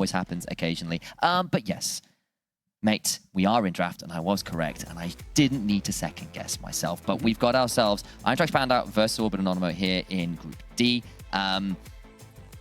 always happens occasionally. But yes, mate, we are in draft, and I was correct, and I didn't need to second guess myself. But we've got ourselves Eintracht Spandau versus Orbit Anonymous here in Group D.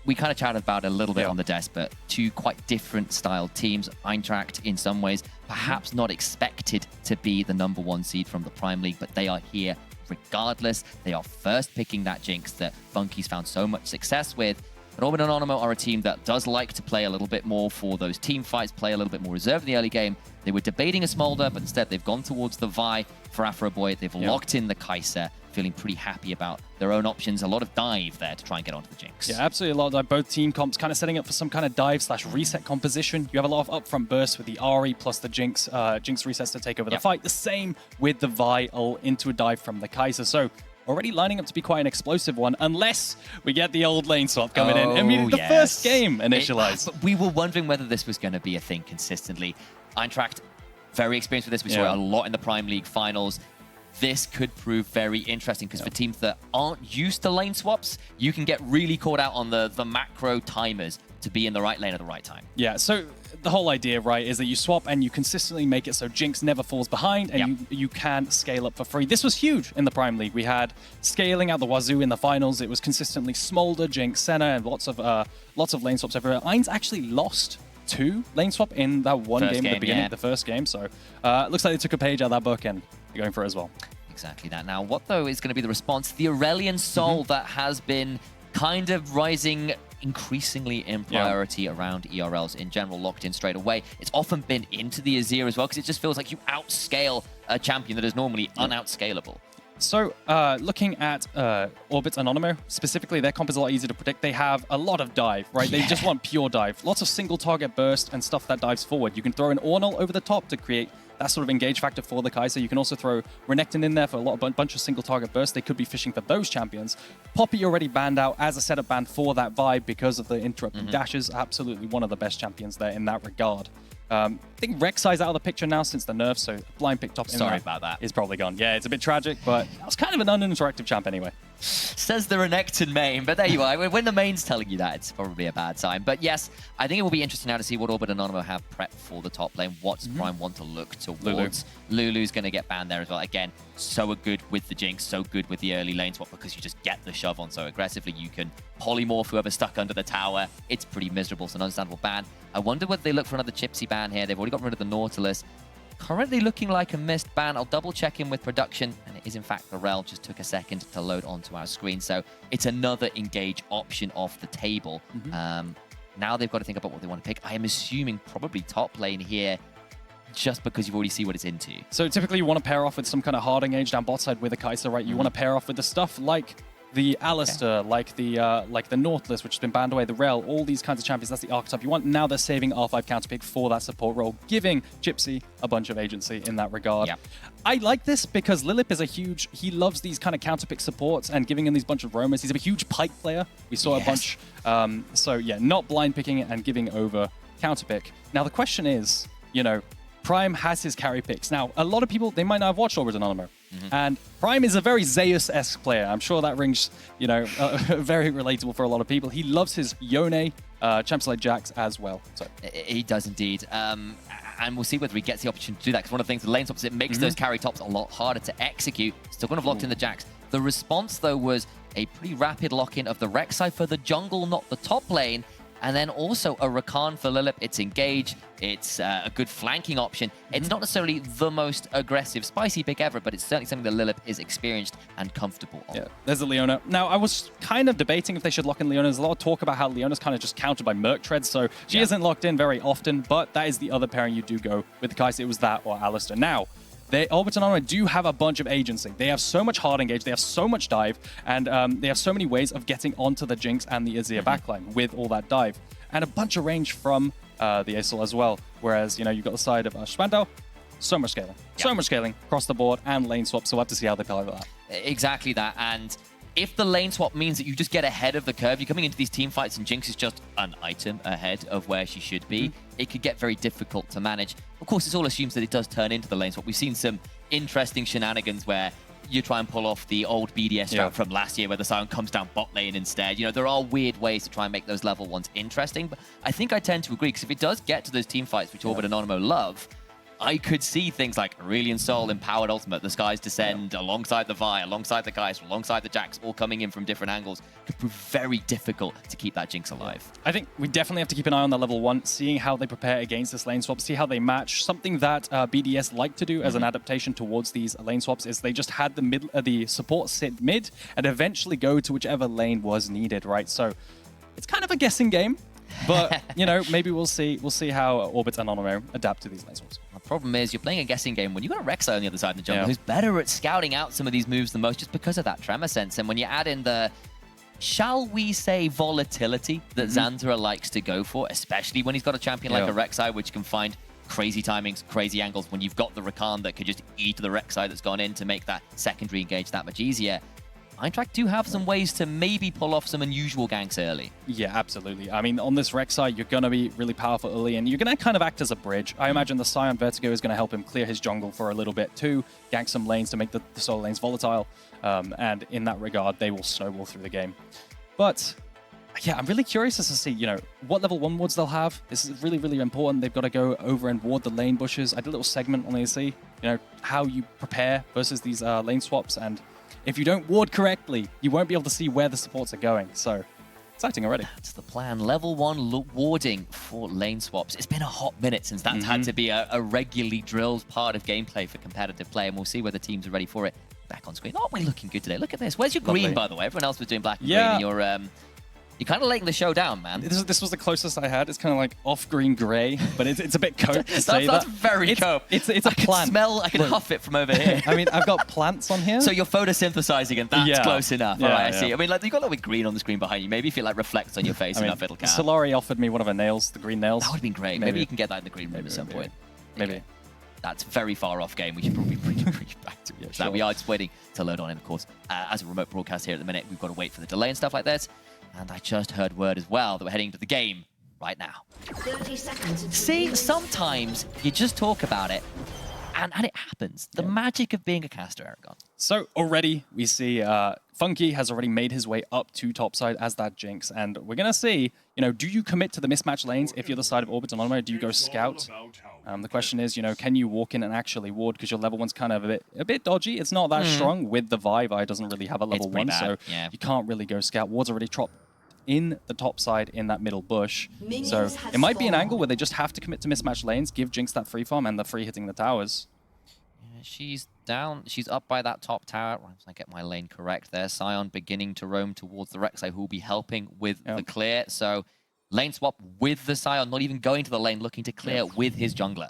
We kind of chatted about it a little bit on the desk, but two quite different style teams. Eintracht, in some ways, perhaps not expected to be the #1 seed from the Prime League, but they are here regardless. They are first picking that Jinx that Funky's found so much success with. But Orbit Anonymous are a team that does like to play a little bit more for those team fights, play a little bit more reserved in the early game. They were debating a Smolder, but instead they've gone towards the Vi for Afro Boy. They've locked in the Kaiser, feeling pretty happy about their own options. A lot of dive there to try and get onto the Jinx. Yeah, absolutely. A lot of dive. Both team comps kind of setting up for some kind of dive/reset composition. You have a lot of upfront bursts with the Ari plus the Jinx resets to take over the fight. The same with the Vi ult into a dive from the Kaiser. So already lining up to be quite an explosive one, unless we get the old lane swap coming in. I mean, the first game initialized. We were wondering whether this was going to be a thing consistently. Eintracht, very experienced with this. We saw it a lot in the Prime League finals. This could prove very interesting because for teams that aren't used to lane swaps, you can get really caught out on the macro timers to be in the right lane at the right time. Yeah, so the whole idea, right, is that you swap and you consistently make it so Jinx never falls behind and you can scale up for free. This was huge in the Prime League. We had scaling out the wazoo in the finals. It was consistently Smolder, Jinx, Senna, and lots of lane swaps everywhere. EINS actually lost 2 lane swap in that one game at the beginning of the first game. So it looks like they took a page out of that book and they're going for it as well. Exactly that. Now, what, though, is going to be the response? The Aurelian Soul that has been kind of rising increasingly in priority around ERLs in general, locked in straight away. It's often been into the Azir as well, because it just feels like you outscale a champion that is normally unoutscalable. So, looking at Orbit Anonymous, specifically, their comp is a lot easier to predict. They have a lot of dive, right? They just want pure dive. Lots of single target burst and stuff that dives forward. You can throw an Ornal over the top to create that sort of engage factor for the Kaiser. You can also throw Renekton in there for a bunch of single target bursts. They could be fishing for those champions. Poppy already banned out as a setup ban for that vibe because of the interrupting dashes. Absolutely one of the best champions there in that regard. I think Rek'Sai's out of the picture now since the nerf, so blind pick top in Sorry about that. is probably gone. Yeah, it's a bit tragic, but that was kind of an uninteractive champ anyway. Says the Renekton main, but there you are. When the main's telling you that, it's probably a bad sign. But yes, I think it will be interesting now to see what Orbit Anonymous have prepped for the top lane. What's Prime want to look towards? Lulu's going to get banned there as well. Again, so good with the Jinx, so good with the early lane swap because you just get the shove on so aggressively. You can polymorph whoever's stuck under the tower. It's pretty miserable, so an understandable ban. I wonder whether they look for another Chipsy ban here. They've already got rid of the Nautilus. Currently looking like a missed ban. I'll double check in with production, and it is in fact the Rel. Just took a second to load onto our screen, so it's another engage option off the table. Now they've got to think about what they want to pick. I am assuming probably top lane here, just because you've already seen what it's into. So typically you want to pair off with some kind of hard engage down bot side with a Kaiser, right? You want to pair off with the stuff like the Alistair, like the Nautilus, which has been banned away, the Rel, all these kinds of champions. That's the archetype you want. Now they're saving R5 counterpick for that support role, giving Gypsy a bunch of agency in that regard. I like this because Lilip is he loves these kind of counterpick supports and giving him these bunch of roamers. He's a huge Pike player. We saw a bunch. So yeah, not blind picking and giving over counterpick. Now the question is, you know, Prime has his carry picks. Now, a lot of people, they might not have watched Orbit Anonymous. And Prime is a very Zeus-esque player. I'm sure that rings, you know, very relatable for a lot of people. He loves his Yone, champs like Jax as well. So he does indeed. And we'll see whether he gets the opportunity to do that. Because one of the things with lane swaps, it makes those carry tops a lot harder to execute. Still going to have locked in the Jax. The response, though, was a pretty rapid lock-in of the Rek'Sai for the jungle, not the top lane. And then also a Rakan for Lilip. It's engaged. It's a good flanking option. It's not necessarily the most aggressive, spicy pick ever, but it's certainly something that Lilip is experienced and comfortable on. Yeah, there's a Leona. Now, I was kind of debating if they should lock in Leona. There's a lot of talk about how Leona's kind of just countered by Merc Treads, so she isn't locked in very often, but that is the other pairing you do go with the Kai'Sa. It was that or Alistair. Now, Orbit Anonymous do have a bunch of agency. They have so much hard engage, they have so much dive, and they have so many ways of getting onto the Jinx and the Azir backline with all that dive. And a bunch of range from the Aesol as well. Whereas, you know, you've got the side of Spandau, so much scaling. So much scaling across the board and lane swap, so we'll have to see how they play with that. Exactly that. And if the lane swap means that you just get ahead of the curve, you're coming into these team fights and Jinx is just an item ahead of where she should be, it could get very difficult to manage. Of course, this all assumes that it does turn into the lane swap. We've seen some interesting shenanigans where you try and pull off the old BDS strat from last year where the Sion comes down bot lane instead. You know, there are weird ways to try and make those level ones interesting, but I think I tend to agree, because if it does get to those team fights, which Orbit and Anonymous love, I could see things like Aurelion Sol, Empowered Ultimate, the Skies Descend, alongside the Vi, alongside the Kai'Sa, alongside the Jax, all coming in from different angles, could prove very difficult to keep that Jinx alive. I think we definitely have to keep an eye on that level 1, seeing how they prepare against this lane swap, see how they match. Something that BDS like to do as an adaptation towards these lane swaps is they just had the support sit mid and eventually go to whichever lane was needed, right? So it's kind of a guessing game. But, you know, maybe we'll see how Orbit and Anonymous adapt to these lane swaps. The problem is you're playing a guessing game when you've got a Rek'Sai on the other side of the jungle who's better at scouting out some of these moves than most just because of that tremor sense. And when you add in the, shall we say, volatility that Xandra likes to go for, especially when he's got a champion like a Rek'Sai, which can find crazy timings, crazy angles, when you've got the Rakan that could just eat the Rek'Sai that's gone in to make that secondary engage that much easier. Eintracht do have some ways to maybe pull off some unusual ganks early. Yeah, absolutely. I mean, on this Rek'Sai, you're going to be really powerful early, and you're going to kind of act as a bridge. I imagine the Sion Vertigo is going to help him clear his jungle for a little bit too, gank some lanes to make the solo lanes volatile, and in that regard, they will snowball through the game. But yeah, I'm really curious as to see, you know, what level 1 wards they'll have. This is really, really important. They've got to go over and ward the lane bushes. I did a little segment on ASC, you know, how you prepare versus these lane swaps, and if you don't ward correctly, you won't be able to see where the supports are going. So, exciting already. That's the plan. Level 1 warding for lane swaps. It's been a hot minute since that's had to be a regularly drilled part of gameplay for competitive play, and we'll see whether teams are ready for it. Back on screen. Aren't we looking good today? Look at this. Where's your green, by the way? Everyone else was doing black and green, and you're kind of laying the show down, man. This was the closest I had. It's kind of like off-green grey, but it's a bit cope to say that's very cope. It's a plant. I can huff it from over here. I mean, I've got plants on here. So you're photosynthesizing, and that's close enough. All right, I see. Yeah. I mean, like, you've got a little bit green on the screen behind you. Maybe if it like reflects on your face enough, it'll count. Solari offered me one of her nails, the green nails. That would have been great. Maybe you can get that in the green room at some point. Maybe. That's very far off game. We should probably bring it back to it. So we are just waiting to load on in, of course. As a remote broadcast here at the minute, we've got to wait for the delay and stuff like this. And I just heard word as well that we're heading to the game right now. 30 seconds. See, sometimes you just talk about it, and it happens. The magic of being a caster, Aragon. So already we see Funky has already made his way up to topside as that Jinx, and we're going to see, you know, do you commit to the mismatch lanes if you're the side of Orbit and Anonymous? Do you go scout? The question is, you know, can you walk in and actually ward, because your level 1's kind of a bit dodgy. It's not that strong with the Vi. Vi doesn't really have a level 1, so you can't really go scout. Ward's already dropped in the top side in that middle bush. So it might be an angle where they just have to commit to mismatch lanes, give Jinx that free farm and the free hitting the towers. She's down. She's up by that top tower. Once I get my lane correct there. Sion beginning to roam towards the Rek'Sai, who will be helping with the clear. So lane swap with the Sion, not even going to the lane, looking to clear with his jungler.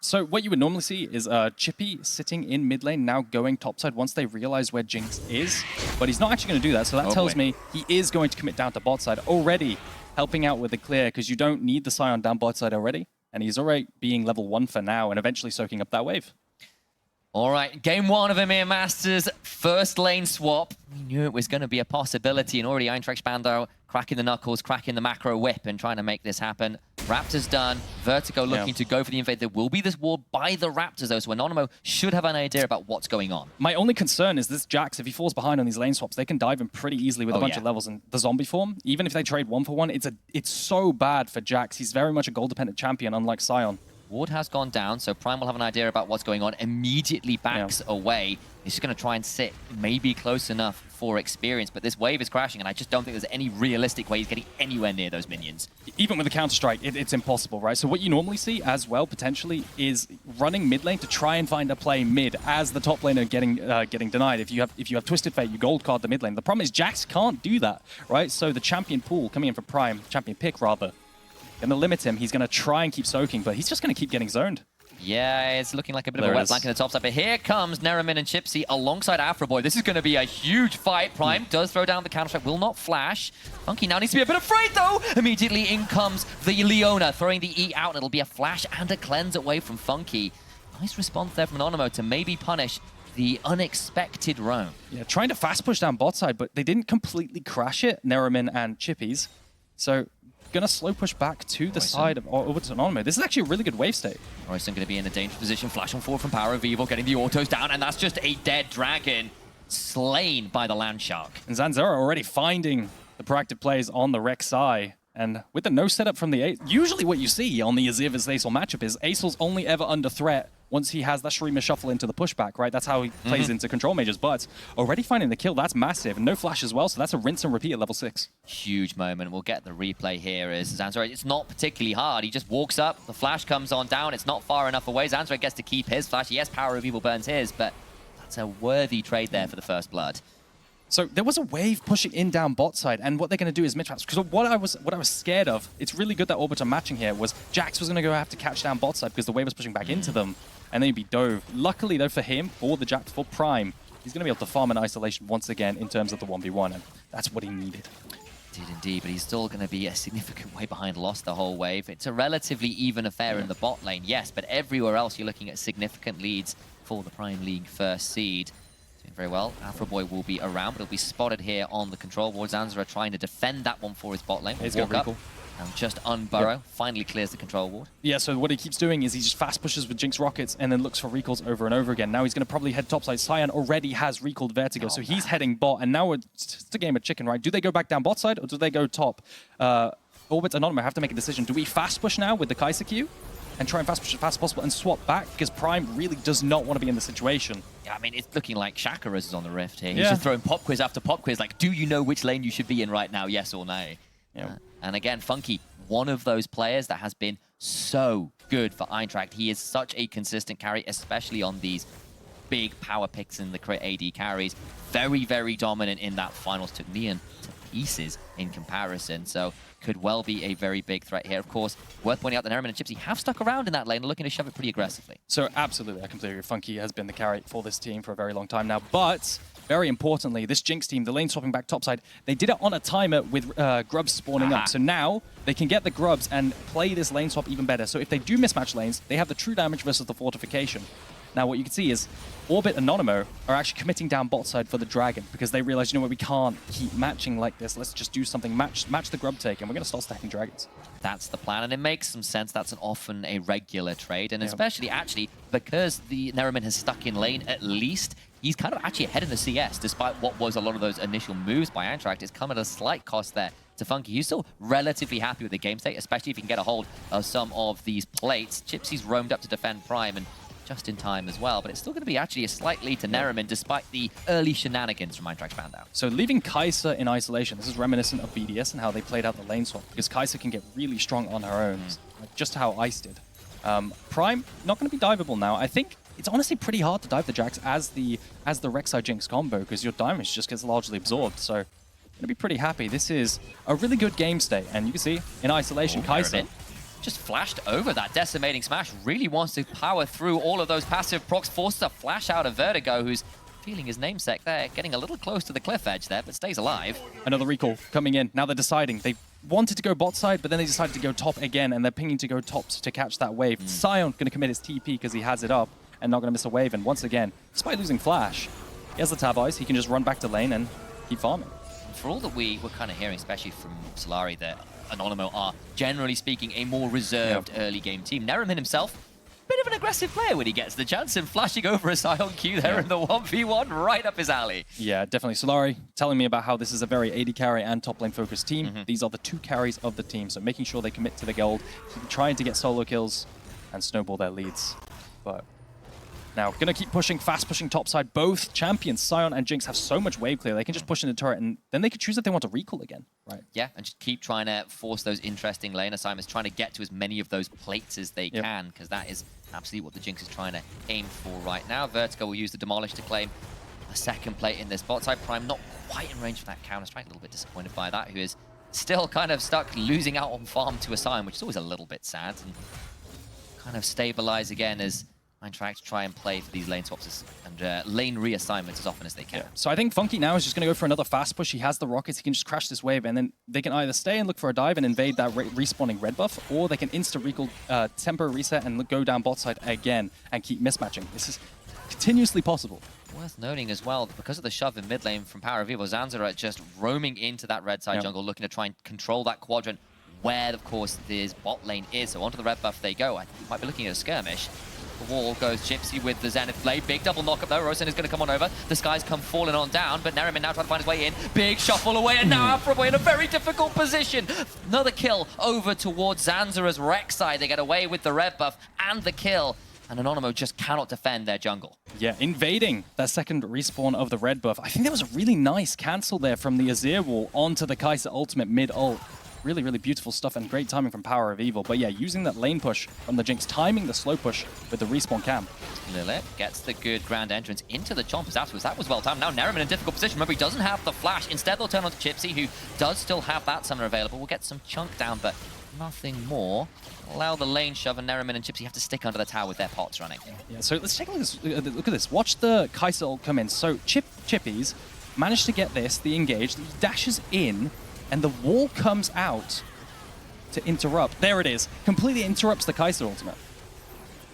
So what you would normally see is Chippy sitting in mid lane, now going topside once they realize where Jinx is. But he's not actually going to do that, so that tells me he is going to commit down to bot side, already helping out with the clear, because you don't need the Sion down bot side already. And he's already being level 1 for now and eventually soaking up that wave. All right, game 1 of EMEA Masters, first lane swap. We knew it was going to be a possibility, and already Eintracht Spandau cracking the knuckles, cracking the macro whip, and trying to make this happen. Raptors done. Vertigo looking to go for the invade. There will be this ward by the Raptors, though, so Anonymous should have an idea about what's going on. My only concern is this Jax, if he falls behind on these lane swaps, they can dive him pretty easily with a bunch of levels. And the zombie form, even if they trade 1-for-1, it's so bad for Jax. He's very much a goal-dependent champion, unlike Sion. Ward has gone down, so Prime will have an idea about what's going on, immediately backs away. He's just going to try and sit maybe close enough for experience, but this wave is crashing, and I just don't think there's any realistic way he's getting anywhere near those minions. Even with the Counter-Strike, it's impossible, right? So what you normally see as well, potentially, is running mid lane to try and find a play mid as the top laner getting denied. If you have Twisted Fate, you gold card the mid lane. The problem is Jax can't do that, right? So the champion pool coming in for Prime, champion pick rather, going to limit him. He's going to try and keep soaking, but he's just going to keep getting zoned. Yeah, it's looking like a bit of a wet blanket in the top side, but here comes Neramin and Chipsy alongside Afroboy. This is going to be a huge fight. Prime does throw down the counter-strike, will not flash. Funky now needs to be a bit afraid, though. Immediately in comes the Leona, throwing the E out, and it'll be a flash and a cleanse away from Funky. Nice response there from Anonymous to maybe punish the unexpected roam. Yeah, trying to fast push down bot side, but they didn't completely crash it, Neramin and Chippies. So going to slow push back to the side of over to Anonymous. This is actually a really good wave state. Royston going to be in a dangerous position. Flash on forward from Power of Evil, getting the autos down, and that's just a dead dragon slain by the Land Shark. And Zanzera already finding the proactive plays on the Rek'Sai. And with the no setup from the Ace, usually what you see on the Azir vs Aesol matchup is Aesol's only ever under threat once he has that Shurima shuffle into the pushback, right? That's how he plays into control mages. But already finding the kill, that's massive. No flash as well, so that's a rinse and repeat at level 6. Huge moment. We'll get the replay here as Zanzera, it's not particularly hard. He just walks up, the flash comes on down, it's not far enough away. Zanzera gets to keep his flash. Yes, Power of Evil burns his, but that's a worthy trade there for the first blood. So there was a wave pushing in down bot side, and what they're going to do is mid-traps. Because what I was scared of, it's really good that Orbit are matching here, was Jax was going to go have to catch down bot side because the wave was pushing back into them, and then he'd be dove. Luckily, though, for him, for the Jax, for Prime, he's going to be able to farm in isolation once again in terms of the 1v1, and that's what he needed. Did indeed, but he's still going to be a significant way behind Lost the whole wave. It's a relatively even affair in the bot lane, yes, but everywhere else you're looking at significant leads for the Prime League first seed. Doing very well. Afro Boy will be around, but he'll be spotted here on the control board. Zanzera trying to defend that one for his bot lane. He's walk got up recall. and just unburrow. Finally clears the control ward. Yeah, so what he keeps doing is he just fast pushes with Jinx rockets and then looks for recalls over and over again. Now he's going to probably head topside. Sion already has recalled Vertigo, so he's heading bot, and now it's just a game of chicken, right? Do they go back down bot side or do they go top? Orbit and Anonymous have to make a decision. Do we fast push now with the Kai'Sa Q and try and fast push as fast as possible and swap back? Because Prime really does not want to be in the situation. Yeah, I mean, it's looking like Shakara is on the rift here. He's just throwing pop quiz after pop quiz, like, do you know which lane you should be in right now, yes or no? Yeah. And again, Funky, one of those players that has been so good for Eintracht. He is such a consistent carry, especially on these big power picks in the crit AD carries. Very, very dominant in that finals. Took Neon to pieces in comparison. So could well be a very big threat here. Of course, worth pointing out that Nerman and Gypsy have stuck around in that lane and looking to shove it pretty aggressively. So absolutely, I completely agree. Funky has been the carry for this team for a very long time now. But very importantly, this Jinx team, the lane swapping back topside, they did it on a timer with grubs spawning up. So now they can get the grubs and play this lane swap even better. So if they do mismatch lanes, they have the true damage versus the fortification. Now what you can see is Orbit and Nonomo are actually committing down bot side for the Dragon because they realize, you know what, we can't keep matching like this. Let's just do something, match the grub take, and we're going to start stacking Dragons. That's the plan, and it makes some sense. That's often a regular trade, and especially actually because the Nerman has stuck in lane, at least he's kind of actually ahead in the CS, despite what was a lot of those initial moves by Eintracht. It's come at a slight cost there to Funky. He's still relatively happy with the game state, especially if he can get a hold of some of these plates. Gypsy's roamed up to defend Prime, and just in time as well, but it's still going to be actually a slight lead to Nerman despite the early shenanigans from Eintracht Spandau. So leaving Kai'Sa in isolation, this is reminiscent of BDS and how they played out the lane swap, because Kai'Sa can get really strong on her own, like just how Ice did. Prime, not going to be diveable now. I think it's honestly pretty hard to dive the Jax as the Rek'Sai Jinx combo, because your damage just gets largely absorbed, so going to be pretty happy. This is a really good game state, and you can see in isolation, Kai'Sa just flashed over that decimating smash, really wants to power through all of those passive procs, forces a flash out of Vertigo, who's feeling his namesake there, getting a little close to the cliff edge there, but stays alive. Another recall coming in. Now they're deciding. They wanted to go bot side, but then they decided to go top again, and they're pinging to go tops to catch that wave. Sion going to commit his TP because he has it up and not going to miss a wave. And once again, despite losing flash, he has the tab eyes. He can just run back to lane and keep farming. For all that we were kind of hearing, especially from Solari, that Anonymo are, generally speaking, a more reserved early game team. Nerman himself, bit of an aggressive player when he gets the chance, and flashing over a Sion Q there in the 1v1, right up his alley. Yeah, definitely. Solari telling me about how this is a very AD carry and top lane focused team. These are the two carries of the team, so making sure they commit to the gold, trying to get solo kills and snowball their leads. But now, going to keep pushing, fast pushing topside. Both champions, Sion and Jinx, have so much wave clear. They can just push in the turret, and then they can choose if they want to recall again. Right. Yeah, and just keep trying to force those interesting lane assignments, trying to get to as many of those plates as they can, because that is absolutely what the Jinx is trying to aim for right now. Vertigo will use the Demolish to claim a second plate in this bot side. Prime not quite in range for that Counter-Strike, a little bit disappointed by that, who is still kind of stuck losing out on farm to a Sion, which is always a little bit sad, and kind of stabilize again as Eintracht try and play for these lane swaps and lane reassignments as often as they can. Yeah. So I think Funky now is just going to go for another fast push. He has the rockets. He can just crash this wave, and then they can either stay and look for a dive and invade that respawning red buff, or they can insta-recall, tempo reset, and go down bot side again and keep mismatching. This is continuously possible. Worth noting as well, because of the shove in mid lane from Power of Evil, Zanzera just roaming into that red side jungle, looking to try and control that quadrant where, of course, this bot lane is. So onto the red buff they go. I might be looking at a skirmish. The wall goes Gypsy with the Zenith Blade. Big double knock up though. Rosen is going to come on over. The Skies come falling on down, but Neriman now trying to find his way in. Big shuffle away, and now Afroboy in a very difficult position. Another kill over towards Zanza as Rek'Sai. They get away with the red buff and the kill. And Anonymo just cannot defend their jungle. Yeah, invading that second respawn of the red buff. I think there was a really nice cancel there from the Azir wall onto the Kai'Sa ultimate mid-ult. Really, really beautiful stuff and great timing from Power of Evil. But yeah, using that lane push from the Jinx, timing the slow push with the respawn camp. Lilith gets the good ground entrance into the Chompers afterwards. That was well timed. Now Neriman in a difficult position. Remember, he doesn't have the flash. Instead, they'll turn on to Gypsy, who does still have that summoner available. We'll get some chunk down, but nothing more. Allow the lane shove, and Neriman and Gypsy have to stick under the tower with their pots running. Yeah, so let's take a look at this. Watch the Kai'Sa ult come in. So Chippies managed to get this, the engage. He dashes in, and the wall comes out to interrupt. There it is. Completely interrupts the Kai'Sa ultimate.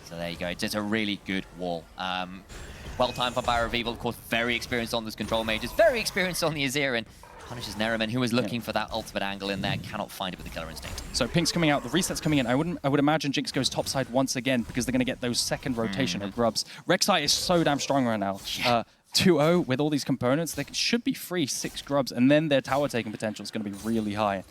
So there you go. It's just a really good wall. Well timed from Power of Evil. Of course, very experienced on those control mages. Very experienced on the Azir, and punishes Neriman, who was looking for that ultimate angle in there. Cannot find it with the Killer Instinct. So Pink's coming out. The reset's coming in. I would imagine Jinx goes topside once again because they're going to get those second rotation of grubs. Rek'Sai is so damn strong right now. Yeah. 2-0 with all these components. They should be free 6 grubs, and then their tower taking potential is going to be really high.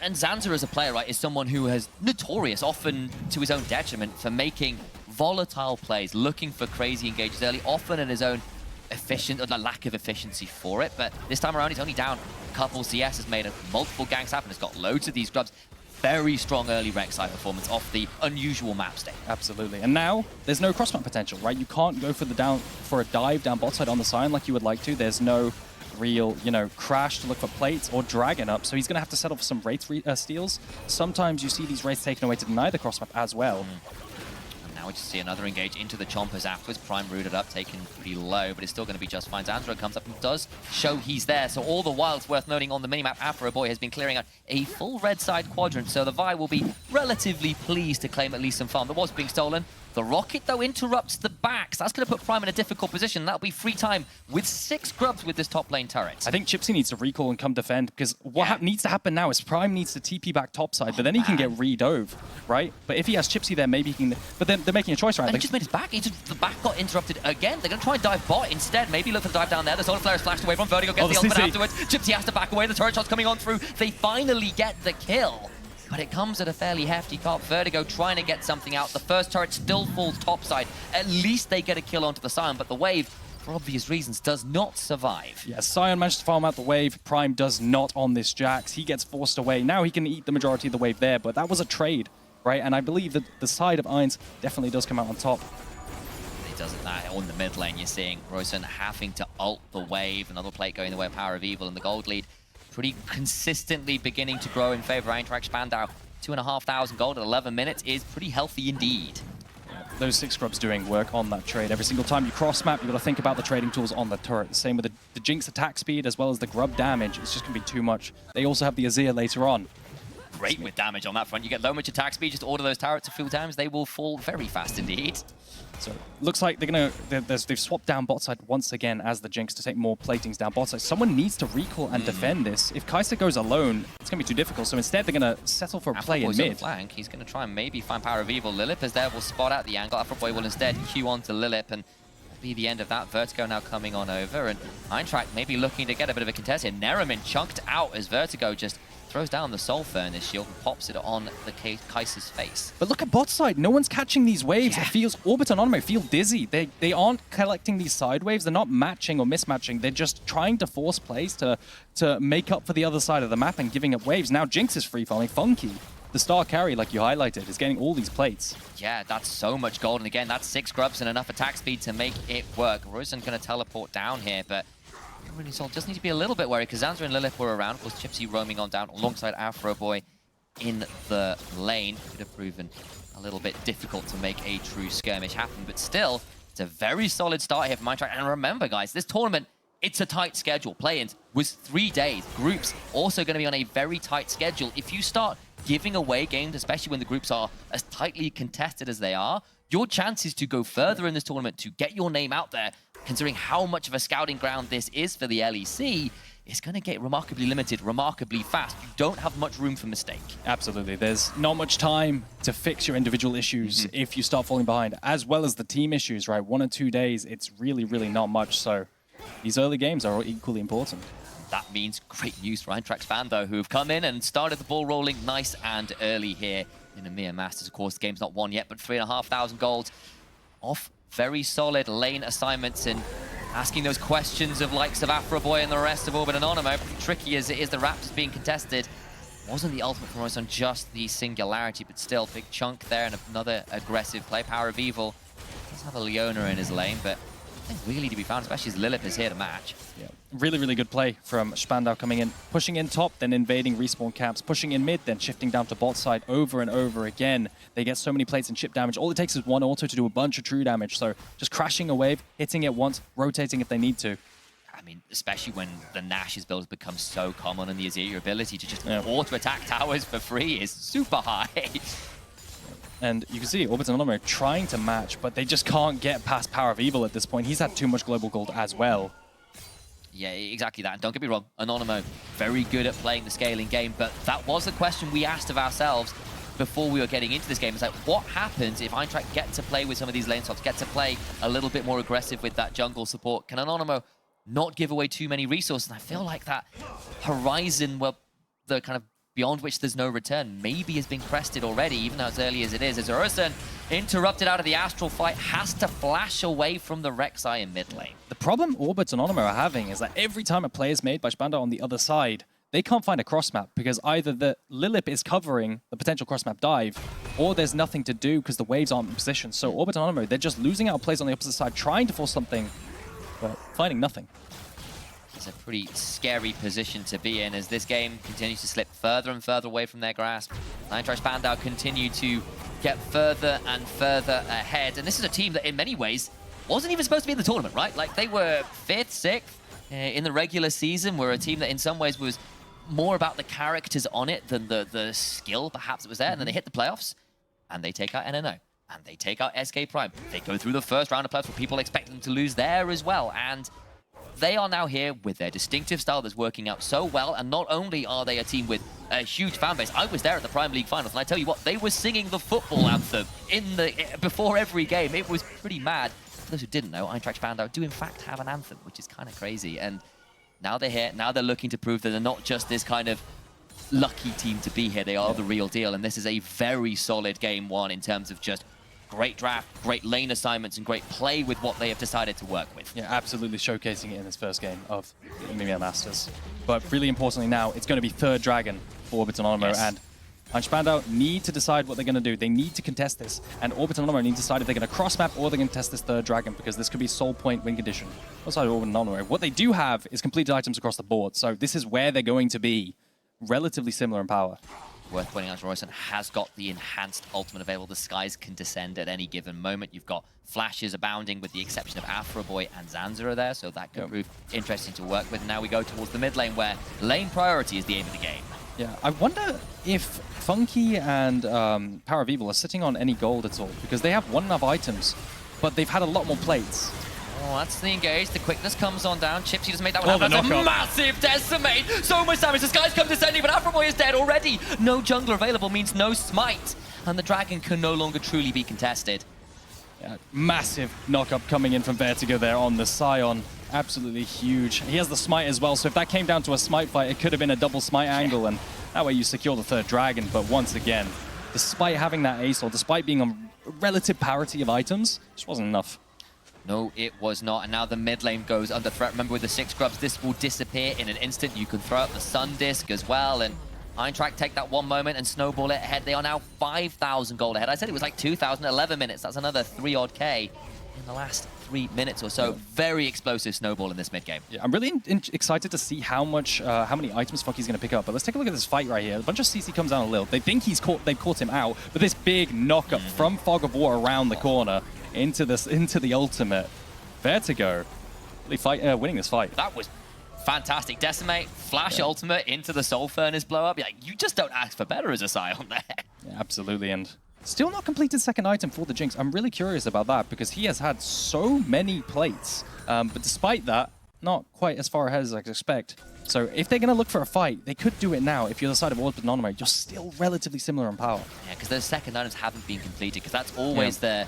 And Zanza as a player, right, is someone who has notorious, often to his own detriment, for making volatile plays, looking for crazy engages early, often in his own lack of efficiency for it. But this time around, he's only down a couple. CS has made multiple ganks happen. Has got loads of these grubs. Very strong early Rek'Sai performance off the unusual map state. Absolutely. And now there's no crossmap potential, right? You can't go for a dive down bot side on the Sion like you would like to. There's no real, crash to look for plates or dragon up. So he's going to have to settle for some Wraith steals. Sometimes you see these Wraiths taken away to deny the crossmap as well. And now we just see another engage into the Chompers afterwards. Prime rooted up, taken pretty low, but it's still going to be just fine. Zanza comes up and does show he's there. So all the while, it's worth noting on the minimap, Afroboy has been clearing out a full red side quadrant. So the Vi will be relatively pleased to claim at least some farm that was being stolen. The rocket, though, interrupts the backs. That's going to put Prime in a difficult position. That'll be free time with 6 grubs with this top lane turret. I think Gypsy needs to recall and come defend, because what needs to happen now is Prime needs to TP back topside, but then he can get re-dove, right? But if he has Gypsy there, maybe he can... But then they're making a choice, right? And he just made his back. The back got interrupted again. They're going to try and dive bot instead. Maybe look for the dive down there. The Solar Flare is flashed away from Vertigo. Gets the ultimate afterwards. Gypsy has to back away. The turret shot's coming on through. They finally get the kill. But it comes at a fairly hefty cost. Vertigo trying to get something out. The first turret still falls topside. At least they get a kill onto the Sion, but the wave, for obvious reasons, does not survive. Yeah, Sion managed to farm out the wave. Prime does not on this Jax. He gets forced away. Now he can eat the majority of the wave there, but that was a trade, right? And I believe that the side of EINS definitely does come out on top. It doesn't that on the mid lane. You're seeing Rosen having to ult the wave. Another plate going the way of Power of Evil, and the gold lead pretty consistently beginning to grow in favor of Eintracht Spandau. 2,500 gold at 11 minutes is pretty healthy indeed. Those 6 grubs doing work on that trade. Every single time you cross map, you've got to think about the trading tools on the turret. The same with the Jinx attack speed as well as the grub damage. It's just going to be too much. They also have the Azir later on. Great with damage on that front. You get low much attack speed, just order those turrets a few times. They will fall very fast indeed. So looks like they've swapped down bot side once again as the Jinx to take more platings down bot side. Someone needs to recall and defend this. If Kai'Sa goes alone, it's going to be too difficult. So instead, they're going to settle for a play in mid. Flank. He's going to try and maybe find Power of Evil. Lilith is there, will spot out the angle. Afroboy will instead queue onto Lilith, and that'll be the end of that. Vertigo now coming on over, and Eintracht maybe looking to get a bit of a contest here. Neriman chunked out as Vertigo just throws down the Soul Furnace shield and pops it on the Kai'Sa's face. But look at bot side. No one's catching these waves. It feels... Orbit and Anonymo feel dizzy. They aren't collecting these side waves. They're not matching or mismatching. They're just trying to force plays to make up for the other side of the map and giving up waves. Now Jinx is free-falling. Funky, the star carry, like you highlighted, is getting all these plates. Yeah, that's so much gold. And again, that's 6 grubs and enough attack speed to make it work. Rosen going to teleport down here, but really Soul just need to be a little bit worried because Zanza and Lilith were around. Of course, Gypsy roaming on down alongside Afroboy in the lane. Could have proven a little bit difficult to make a true skirmish happen, but still, it's a very solid start here for Eintracht. And remember, guys, this tournament, it's a tight schedule. Play-ins was 3 days. Groups also going to be on a very tight schedule. If you start giving away games, especially when the groups are as tightly contested as they are, your chances to go further in this tournament, to get your name out there, considering how much of a scouting ground this is for the LEC, it's going to get remarkably limited, remarkably fast. You don't have much room for mistake. Absolutely. There's not much time to fix your individual issues if you start falling behind, as well as the team issues, right? 1 or 2 days, it's really, really not much. So these early games are equally important. That means great news for Eintracht's fan, though, who've come in and started the ball rolling nice and early here in EMEA Masters. Of course, the game's not won yet, but 3,500 gold off very solid lane assignments and asking those questions of likes of Afroboy and the rest of Orbit and Anonymous. Tricky as it is, the Raptors being contested. Wasn't the ultimate from Royce on just the singularity, but still, big chunk there and another aggressive play. Power of Evil does have a Leona in his lane, but nothing really to be found, especially as Lilith is here to match. Yeah, really, really good play from Spandau coming in, pushing in top, then invading respawn camps, pushing in mid, then shifting down to bot side over and over again. They get so many plates and chip damage. All it takes is one auto to do a bunch of true damage. So just crashing a wave, hitting it once, rotating if they need to. I mean, especially when the Nash's build has become so common and the Azir, your ability to just auto-attack towers for free is super high. And you can see Orbit and Anonymous trying to match, but they just can't get past Power of Evil at this point. He's had too much global gold as well. Yeah, exactly that. And don't get me wrong, Anonymous, very good at playing the scaling game, but that was the question we asked of ourselves before we were getting into this game. It's like, what happens if Eintracht get to play with some of these lane swaps, get to play a little bit more aggressive with that jungle support? Can Anonymous not give away too many resources? And I feel like that horizon, well, the kind of beyond which there's no return, maybe has been crested already, even as early as it is. As Urson, interrupted out of the Astral fight, has to flash away from the Rek'Sai in mid lane. The problem Orbit and Anonymous are having is that every time a play is made by Spandau on the other side, they can't find a cross map because either the Lilip is covering the potential cross map dive, or there's nothing to do because the waves aren't in position. So Orbit and Anonymous, they're just losing out plays on the opposite side, trying to force something, but finding nothing. It's a pretty scary position to be in as this game continues to slip further and further away from their grasp. Eintracht Spandau continue to get further and further ahead. And this is a team that in many ways wasn't even supposed to be in the tournament, right? Like they were 5th, 6th in the regular season. We're a team that in some ways was more about the characters on it than the skill perhaps that was there. And then they hit the playoffs and they take out NNO and they take out SK Prime. They go through the first round of playoffs where people expect them to lose there as well. And they are now here with their distinctive style that's working out so well, and not only are they a team with a huge fan base. I was there at the Prime League finals, and I tell you what, they were singing the football anthem before every game. It was pretty mad. For those who didn't know, Eintracht Spandau do in fact have an anthem, which is kind of crazy. And now they're here, now they're looking to prove that they're not just this kind of lucky team to be here. They are the real deal, and this is a very solid game one in terms of just great draft, great lane assignments, and great play with what they have decided to work with. Yeah, absolutely showcasing it in this first game of the EMEA Masters. But really importantly now, it's going to be third Dragon for Orbit and Anonymous, and Spandau need to decide what they're going to do. They need to contest this, and Orbit and Anonymous need to decide if they're going to cross-map or they're going to test this third Dragon, because this could be soul point win condition. Outside of Orbit and Anonymous, what they do have is completed items across the board, so this is where they're going to be relatively similar in power. Worth pointing out, Royson has got the enhanced ultimate available. The skies can descend at any given moment. You've got flashes abounding with the exception of Afroboy and Zanza are there, so that could prove interesting to work with. Now we go towards the mid lane where lane priority is the aim of the game. Yeah, I wonder if Funky and Power of Evil are sitting on any gold at all, because they have enough items, but they've had a lot more plates. Oh, that's the engage. The quickness comes on down. Chipsy doesn't make that one happen. That's a massive decimate. So much damage. The skies come descending, but Afroboy is dead already. No jungler available means no smite. And the dragon can no longer truly be contested. Yeah, massive knock-up coming in from Vertigo there on the Scion. Absolutely huge. He has the smite as well, so if that came down to a smite fight, it could have been a double smite angle, and that way you secure the third dragon. But once again, despite having that ace, or despite being on relative parity of items, just wasn't enough. No, it was not. And now the mid lane goes under threat. Remember, with the 6 grubs, this will disappear in an instant. You can throw out the Sun Disc as well. And Eintracht take that one moment and snowball it ahead. They are now 5,000 gold ahead. I said it was like 2,000, 11 minutes. That's another 3-odd K in the last 3 minutes or so. Very explosive snowball in this mid game. Yeah, I'm really excited to see how many items Funky's going to pick up. But let's take a look at this fight right here. A bunch of CC comes down a little. They think they've caught him out, but this big knock-up from Fog of War around the corner into the ultimate. Vertigo really winning this fight. That was fantastic. Decimate, flash ultimate into the Soul Furnace blow up. Yeah, you just don't ask for better as a Scion there. Yeah, absolutely. And Still not completed second item for the Jinx. I'm really curious about that because he has had so many plates. But despite that, not quite as far ahead as I could expect. So if they're going to look for a fight, they could do it now. If you're the side of Orbit and Anonymous, you're still relatively similar in power. Yeah, because those second items haven't been completed, because that's always the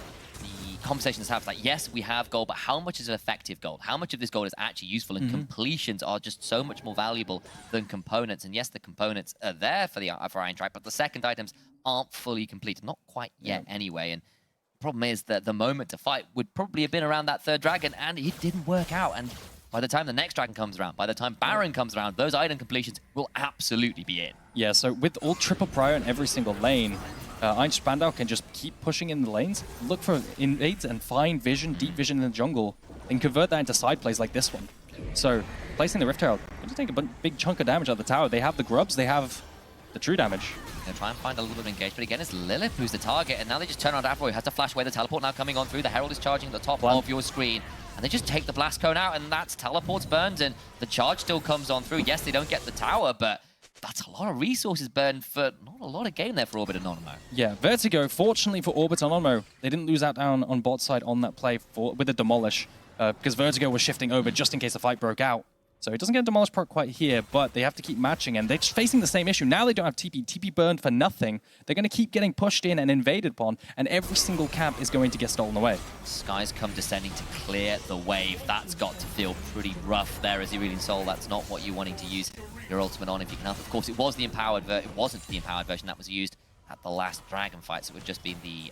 conversations have. Like, yes, we have gold, but how much is an effective gold? How much of this gold is actually useful? And completions are just so much more valuable than components. And yes, the components are there for Eintracht, but the second items aren't fully completed. Not quite yet anyway. And the problem is that the moment to fight would probably have been around that third dragon, and it didn't work out. And by the time the next dragon comes around, by the time Baron comes around, those item completions will absolutely be in. Yeah, so with all triple prior in every single lane, EINS Spandau can just keep pushing in the lanes, look for invades and find vision, deep vision in the jungle, and convert that into side plays like this one. So placing the Rift Herald, going to take a big chunk of damage out of the tower. They have the grubs, they have the true damage. They'll try and find a little bit of engagement. Again, it's Lilith who's the target, and now they just turn around Avro, who has to flash away. The teleport now coming on through. The Herald is charging at the top of your screen. And they just take the blast cone out, and that's teleports burned, and the charge still comes on through. Yes, they don't get the tower, but that's a lot of resources burned for not a lot of game there for Orbit and Anonymous. Yeah, Vertigo, fortunately for Orbit and Anonymous, they didn't lose out down on bot side on that play with the Demolish, because Vertigo was shifting over just in case a fight broke out. So it doesn't get Demolished proc quite here, but they have to keep matching, and they're just facing the same issue. Now they don't have TP. TP burned for nothing. They're going to keep getting pushed in and invaded upon, and every single camp is going to get stolen away. Skies come descending to clear the wave. That's got to feel pretty rough there as Aurelian Soul. That's not what you're wanting to use your ultimate on if you can help. Of course, it was the empowered it wasn't the empowered version that was used at the last Dragon fight, so it would just be the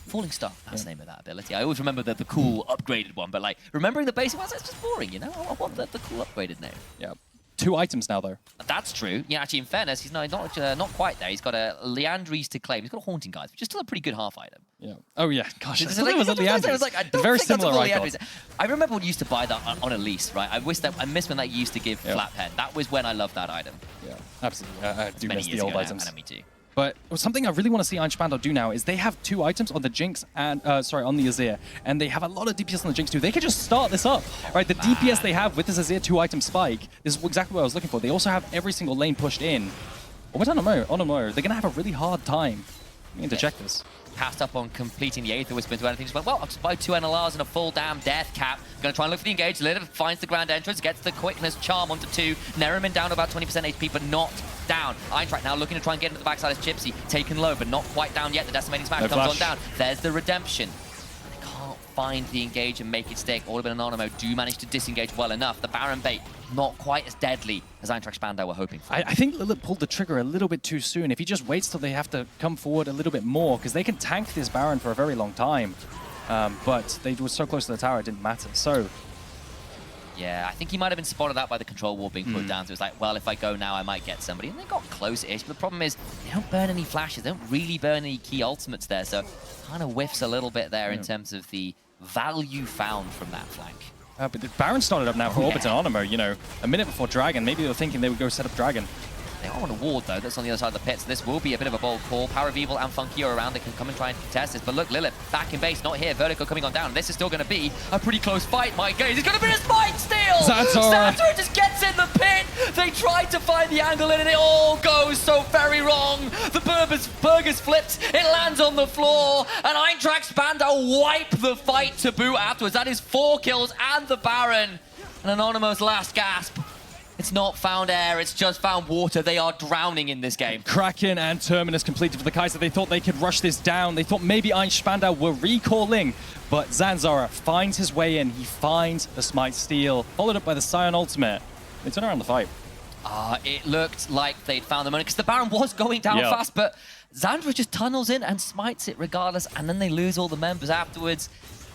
Falling Star, that's the name of that ability. I always remember the cool upgraded one, but like remembering the basic ones, that's just boring, you know? I want the cool upgraded name. Yeah. 2 items now, though. That's true. Yeah, actually, in fairness, he's not quite there. He's got a Leandries to claim. He's got a Haunting Guise, which is still a pretty good half item. Yeah. Oh, yeah. Gosh, it was a Leandries. Like, very similar icon. I remember when you used to buy that on a lease, right? I miss when that used to give flat pen. That was when I loved that item. Yeah, absolutely. I do miss the old items. I know, me too. But something I really want to see EINS Spandau do now is they have 2 items on the Jinx and, on the Azir, and they have a lot of DPS on the Jinx too. They could just start this up, right? The DPS they have with this Azir 2-item spike is exactly what I was looking for. They also have every single lane pushed in. But with Anonymous, they're going to have a really hard time. We need to check this. Passed up on completing the Aether Whisper into anything. Just went, well, I'll just buy 2 NLRs and a full damn death cap. Gonna try and look for the engage. Lilith finds the grand entrance, gets the quickness charm onto 2. Neriman down to about 20% HP, but not down. Eintracht now looking to try and get into the backside as Gypsy. Taken low, but not quite down yet. The decimating smash comes on down. There's the redemption. They can't find the engage and make it stick. Orbit and Anonymous do manage to disengage well enough. The Baron bait, not quite as deadly as Eintracht Spandau were hoping for. I think Lilith pulled the trigger a little bit too soon. If he just waits till they have to come forward a little bit more, because they can tank this Baron for a very long time. But they were so close to the tower, it didn't matter. So, yeah, I think he might have been spotted out by the control wall being put down. So it's like, well, if I go now, I might get somebody. And they got close-ish. But the problem is, they don't burn any flashes. They don't really burn any key ultimates there. So kind of whiffs a little bit there in terms of the value found from that flank. But the Baron started up now for Orbit and Anonymous, you know, a minute before Dragon. Maybe they were thinking they would go set up Dragon. They are on a ward, though. That's on the other side of the pit, so this will be a bit of a bold call. Power of Evil and Funky are around. They can come and try and contest this. But look, Lilith back in base, not here. Vertigo coming on down. This is still going to be a pretty close fight. My gaze is going to be a spike steal! Zanzora just gets in the pit! They tried to find the angle in, and it all goes so very wrong. The burger's flipped. It lands on the floor, and Eintracht Spandau wipe the fight to boot afterwards. That is 4 kills and the Baron. An Anonymous last gasp. It's not found air, it's just found water. They are drowning in this game. Kraken and Terminus completed for the Kaiser. They thought they could rush this down. They thought maybe EINS Spandau were recalling, but Zanzara finds his way in. He finds the Smite Steal, followed up by the Scion Ultimate. They turn around the fight. It looked like they'd found the money, because the Baron was going down fast, but Zanzara just tunnels in and smites it regardless, and then they lose all the members afterwards.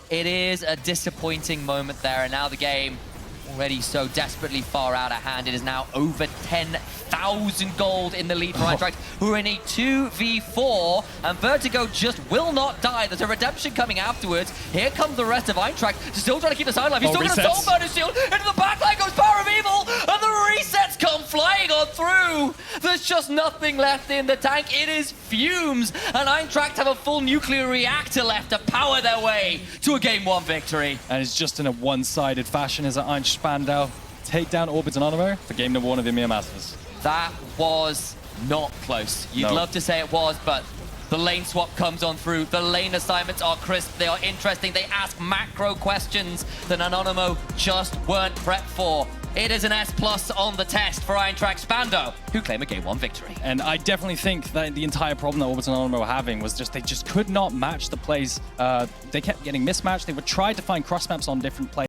It is a disappointing moment there, and now the game already so desperately far out of hand. It is now over 10,000 gold in the lead for Eintracht, who are in a 2v4, and Vertigo just will not die. There's a redemption coming afterwards. Here comes the rest of Eintracht, still trying to keep the side alive. He's still going to Soul Burner Shield. Into the backline goes Power of Evil, and the resets come flying on through. There's just nothing left in the tank. It is fumes, and Eintracht have a full nuclear reactor left to power their way to a Game 1 victory. And it's just in a one-sided fashion as EINS Spandau take down Orbit and Anonymous for Game number 1 of EMEA Masters. That was not close. You'd love to say it was, but The lane swap comes on through. The lane assignments are crisp. They are interesting. They ask macro questions that Anonymo just weren't prepped for. It is an S+ on the test for Eintracht Spandau, who claim a Game 1 victory. And I definitely think that the entire problem that Orbit and Anonymo were having was just they just could not match the plays. They kept getting mismatched. They would try to find cross maps on different plays.